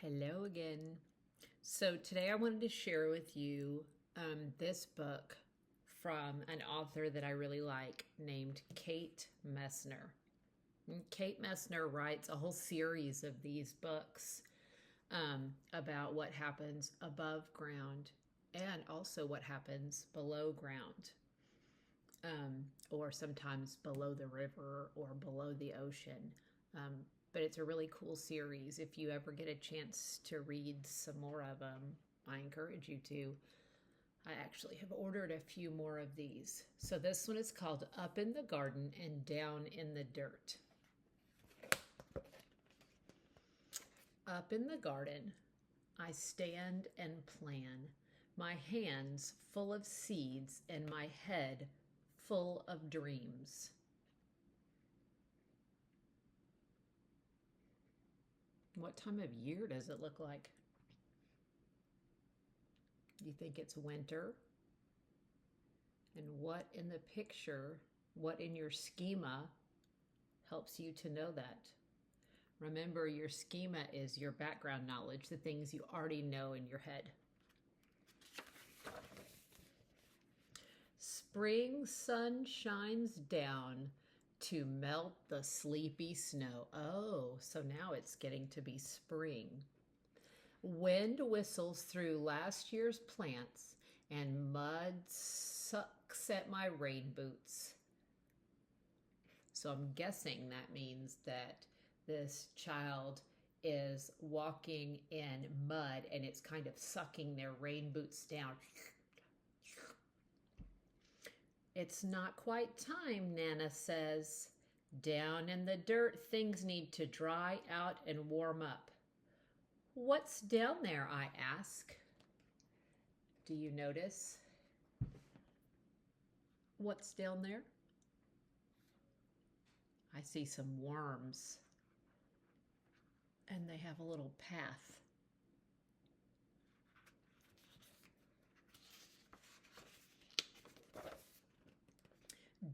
Hello again. So today I wanted to share with you this book from an author that I really like named Kate Messner. And Kate Messner writes a whole series of these books about what happens above ground and also what happens below ground, or sometimes below the river or below the ocean. But it's a really cool series. If you ever get a chance to read some more of them, I encourage you to. I actually have ordered a few more of these. So this one is called Up in the Garden and Down in the Dirt. Up in the garden, I stand and plan, my hands full of seeds and my head full of dreams. What time of year does it look like? You think it's winter? And what in the picture, what in your schema helps you to know that? Remember, your schema is your background knowledge, the things you already know in your head. Spring sun shines down to melt the sleepy snow. Oh, so now it's getting to be spring. Wind whistles through last year's plants and mud sucks at my rain boots. So I'm guessing that means that this child is walking in mud and it's kind of sucking their rain boots down. It's not quite time, Nana says. Down in the dirt, things need to dry out and warm up. What's down there, I ask. Do you notice what's down there? I see some worms, and they have a little path.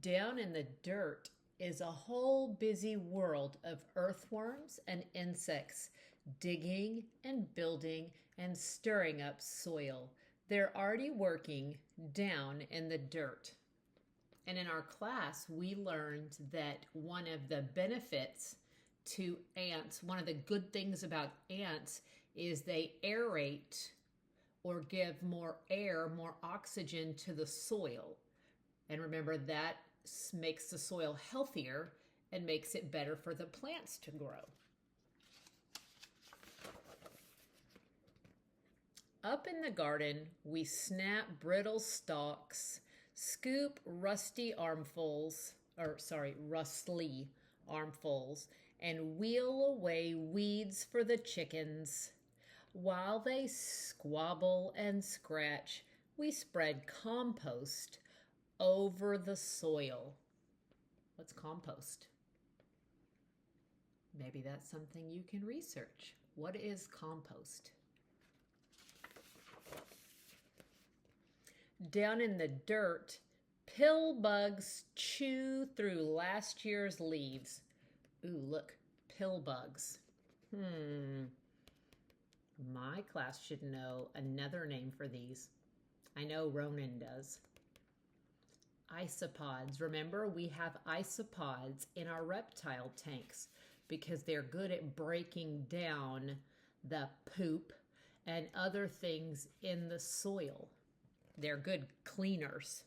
Down in the dirt is a whole busy world of earthworms and insects digging and building and stirring up soil. They're already working down in the dirt. And in our class, we learned that one of the benefits to ants, one of the good things about ants, is they aerate or give more air, more oxygen to the soil. And remember, that makes the soil healthier and makes it better for the plants to grow. Up in the garden, we snap brittle stalks, scoop rustly armfuls, and wheel away weeds for the chickens. While they squabble and scratch, we spread compost over the soil. What's compost? Maybe that's something you can research. What is compost? Down in the dirt, pill bugs chew through last year's leaves. Ooh, look, pill bugs. My class should know another name for these. I know Ronan does. Isopods. Remember, we have isopods in our reptile tanks because they're good at breaking down the poop and other things in the soil. They're good cleaners.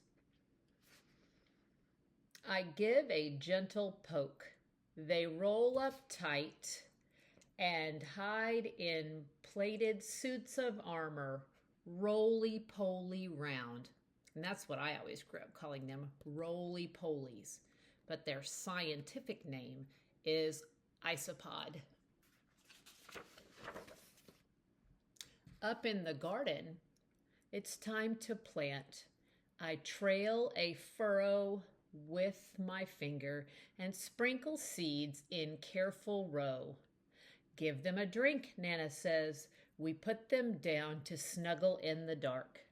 I give a gentle poke. They roll up tight and hide in plated suits of armor, roly-poly round. And that's what I always grew up calling them, roly-polies. But their scientific name is isopod. Up in the garden, it's time to plant. I trail a furrow with my finger and sprinkle seeds in careful row. Give them a drink, Nana says. We put them down to snuggle in the dark.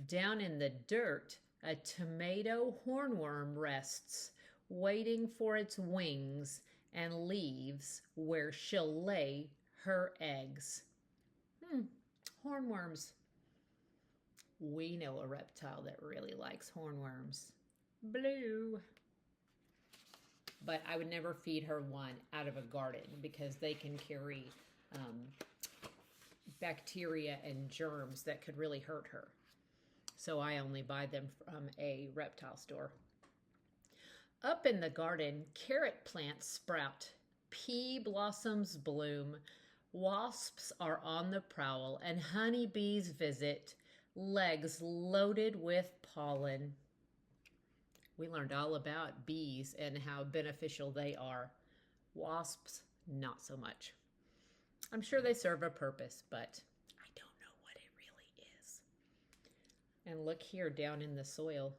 Down in the dirt, a tomato hornworm rests, waiting for its wings and leaves where she'll lay her eggs. Hornworms. We know a reptile that really likes hornworms. Blue. But I would never feed her one out of a garden because they can carry bacteria and germs that could really hurt her. So I only buy them from a reptile store. Up in the garden, carrot plants sprout, pea blossoms bloom, wasps are on the prowl, and honeybees visit, legs loaded with pollen. We learned all about bees and how beneficial they are. Wasps, not so much. I'm sure they serve a purpose, but I don't know what it really is. And look here down in the soil.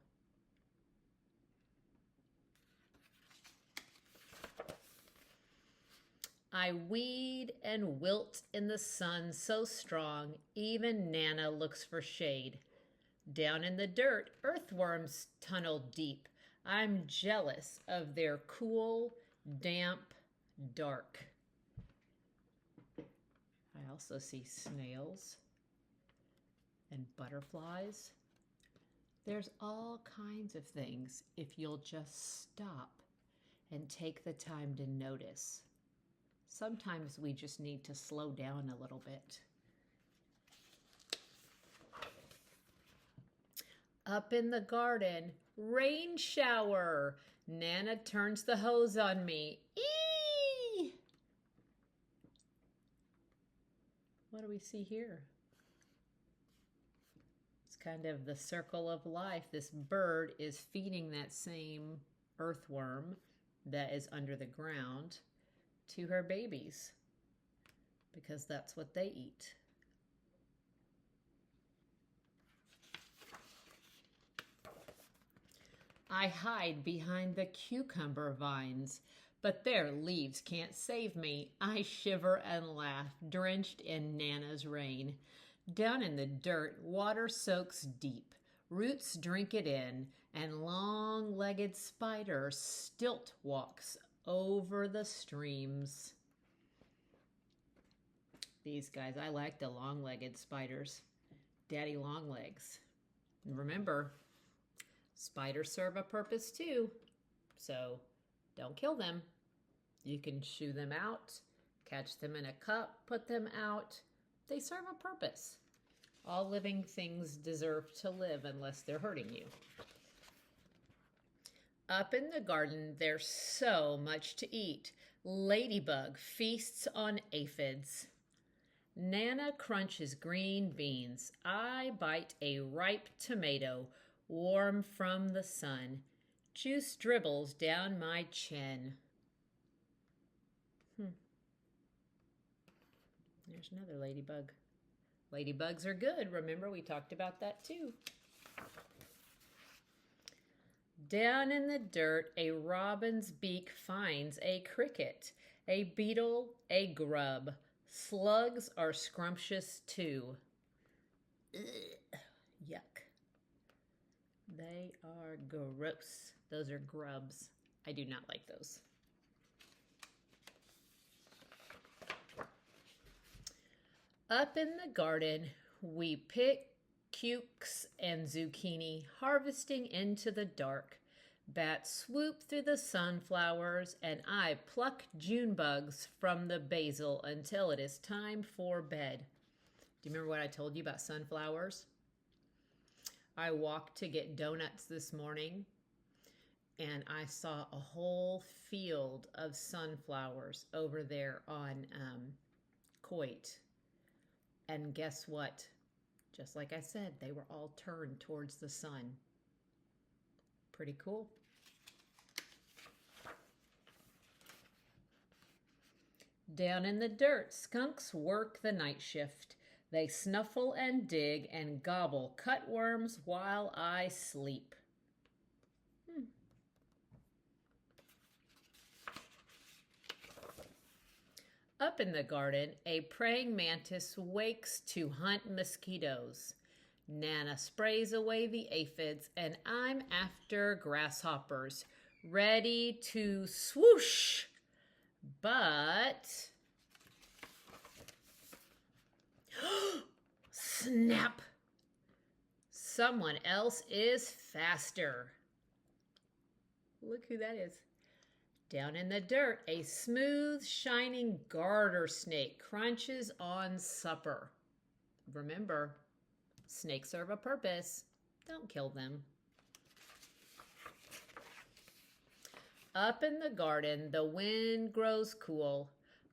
I weed and wilt in the sun so strong, even Nana looks for shade. Down in the dirt, earthworms tunnel deep. I'm jealous of their cool, damp, dark. I also see snails and butterflies. There's all kinds of things if you'll just stop and take the time to notice. Sometimes we just need to slow down a little bit. Up in the garden, rain shower. Nana turns the hose on me. Eee! What do we see here? It's kind of the circle of life. This bird is feeding that same earthworm that is under the ground to her babies because that's what they eat. I hide behind the cucumber vines, but their leaves can't save me. I shiver and laugh, drenched in Nana's rain. Down in the dirt, water soaks deep. Roots drink it in, and long-legged spider stilt walks over the streams. These guys, I like the long-legged spiders. Daddy long legs. And remember, spiders serve a purpose too, so don't kill them. You can shoo them out, catch them in a cup, put them out. They serve a purpose. All living things deserve to live unless they're hurting you. Up in the garden, there's so much to eat. Ladybug feasts on aphids. Nana crunches green beans. I bite a ripe tomato, warm from the sun. Juice dribbles down my chin. There's another ladybug. Ladybugs are good. Remember, we talked about that too. Down in the dirt, a robin's beak finds a cricket, a beetle, a grub. Slugs are scrumptious too. Ugh, yuck. They are gross. Those are grubs. I do not like those. Up in the garden, we pick cukes and zucchini, harvesting into the dark. Bats swoop through the sunflowers, and I pluck June bugs from the basil until it is time for bed. Do you remember what I told you about sunflowers? I walked to get donuts this morning, and I saw a whole field of sunflowers over there on Coit. And guess what? Just like I said, they were all turned towards the sun. Pretty cool. Down in the dirt, skunks work the night shift. They snuffle and dig and gobble cutworms while I sleep. Up in the garden, a praying mantis wakes to hunt mosquitoes. Nana sprays away the aphids, and I'm after grasshoppers, ready to swoosh. But Snap! Someone else is faster. Look who that is. Down in the dirt, a smooth, shining garter snake crunches on supper. Remember, snakes serve a purpose. Don't kill them. Up in the garden, the wind grows cool.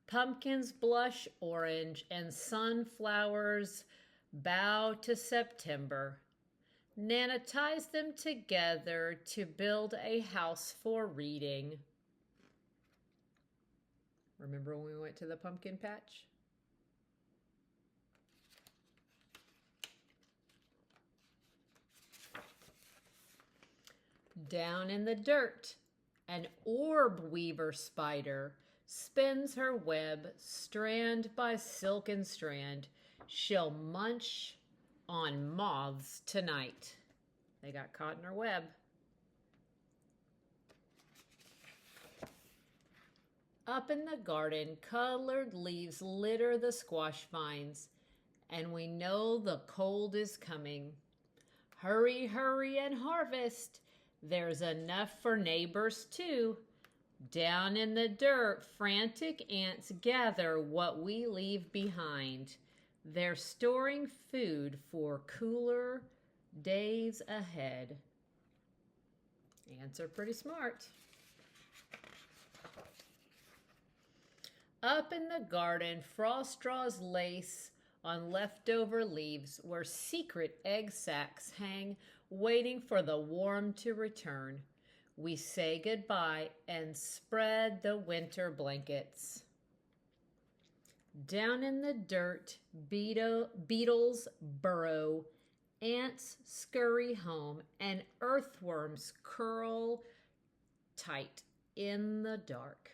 Pumpkins blush orange and sunflowers bow to September. Nana ties them together to build a house for reading. Remember when we went to the pumpkin patch? Down in the dirt, an orb weaver spider spins her web strand by silken strand. She'll munch on moths tonight. They got caught in her web. Up in the garden, colored leaves litter the squash vines, and we know the cold is coming. Hurry, hurry, and harvest. There's enough for neighbors too. Down in the dirt, frantic ants gather what we leave behind. They're storing food for cooler days ahead. Ants are pretty smart. Up in the garden, frost draws lace on leftover leaves where secret egg sacs hang, waiting for the warm to return. We say goodbye and spread the winter blankets. Down in the dirt, beetles burrow, ants scurry home, and earthworms curl tight in the dark.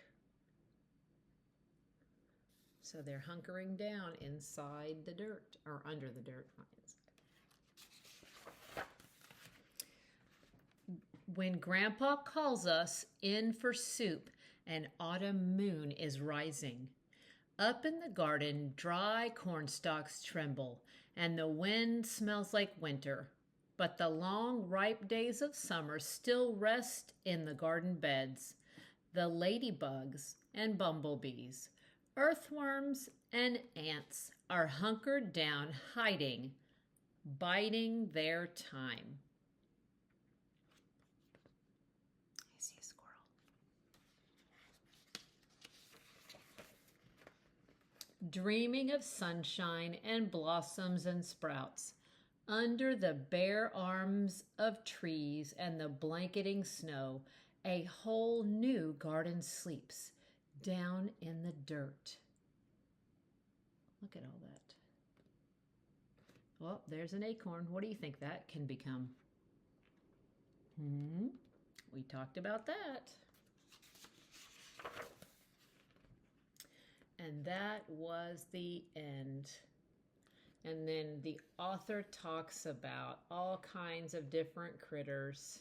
So they're hunkering down inside the dirt, or under the dirt. When Grandpa calls us in for soup, an autumn moon is rising. Up in the garden, dry corn stalks tremble, and the wind smells like winter. But the long, ripe days of summer still rest in the garden beds. The ladybugs and bumblebees, earthworms and ants are hunkered down, hiding, biding their time. I see a squirrel. Dreaming of sunshine and blossoms and sprouts, under the bare arms of trees and the blanketing snow, a whole new garden sleeps down in the dirt. Look at all that. Well, there's an acorn. What do you think that can become? We talked about that. And that was the end. And then the author talks about all kinds of different critters,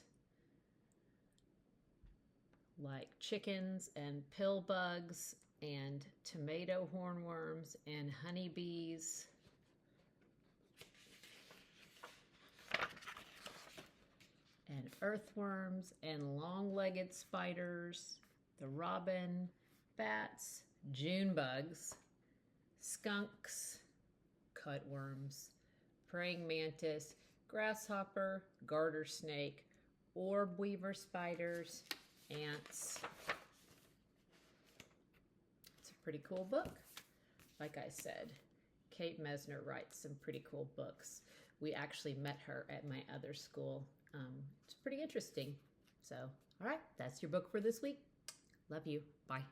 like chickens and pill bugs and tomato hornworms and honeybees. And earthworms and long-legged spiders, the robin, bats, June bugs, skunks, cutworms, praying mantis, grasshopper, garter snake, orb weaver spiders, ants. It's a pretty cool book. Like I said, Kate Mesner writes some pretty cool books. We actually met her at my other school. It's pretty interesting. So, all right, that's your book for this week. Love you. Bye.